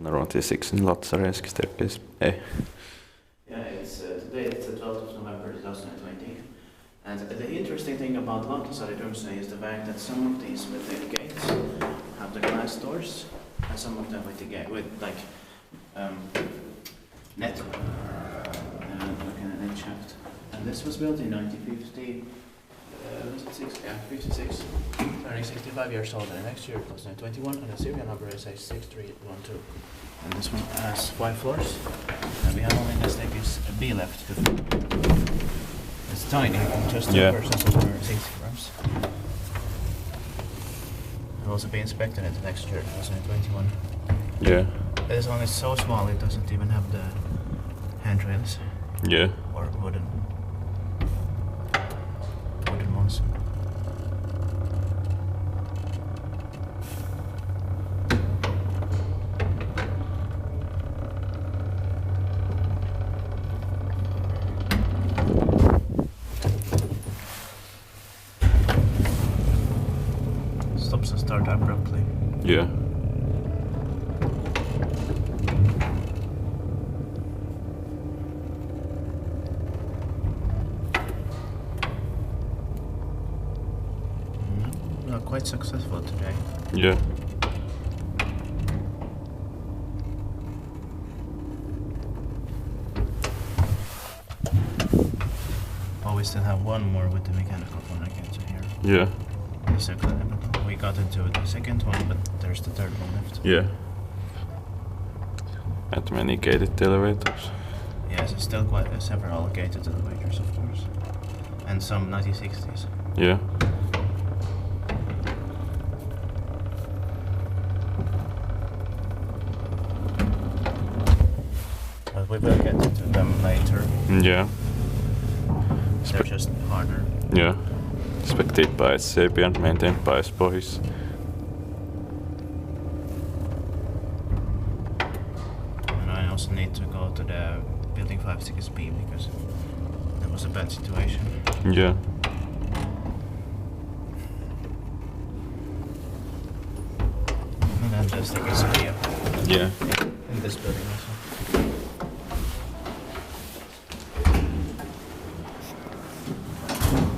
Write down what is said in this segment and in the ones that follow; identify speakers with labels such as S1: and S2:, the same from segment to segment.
S1: Lahnaruohontie 6 in Lauttasaari staircase. Hey.
S2: Yeah, today it's the 12th of November 2020. And the interesting thing about Lauttasaari is the fact that some of these with the gates have the glass doors, and some of them with the gate with net net shaft. And this was built in 1950. Was it 56? Turning 65 years old, and next year 2021, and the serial number is A6312. And this one has 5 floors, and we have only the staircase B left. It's tiny, just 2 persons over 60 grams. It will also be inspected in the next year, 2021.
S1: Yeah.
S2: This one is so small it doesn't even have the handrails.
S1: Yeah.
S2: Or wooden ones. Stops and start abruptly.
S1: Yeah.
S2: We are quite successful today.
S1: Yeah.
S2: Oh, we still have one more with the mechanical one again, so here.
S1: Yeah.
S2: We got into the second one, but there's the third one left.
S1: Yeah. And many gated elevators.
S2: Yes, it's still quite several gated elevators, of course. And some 1960s.
S1: Yeah.
S2: But we will get into them later.
S1: Yeah.
S2: They're just harder.
S1: Yeah. Inspected by SAP and maintained by boys.
S2: And I also need to go to the building 56B because that was a bad situation.
S1: Yeah.
S2: And then just take a spray
S1: Yeah.
S2: in this building also.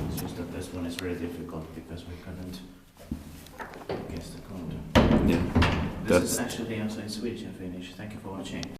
S2: It's just that this one is really difficult because we couldn't guess the code.
S1: Yeah.
S2: This is actually also in Swedish and Finnish. Thank you for watching.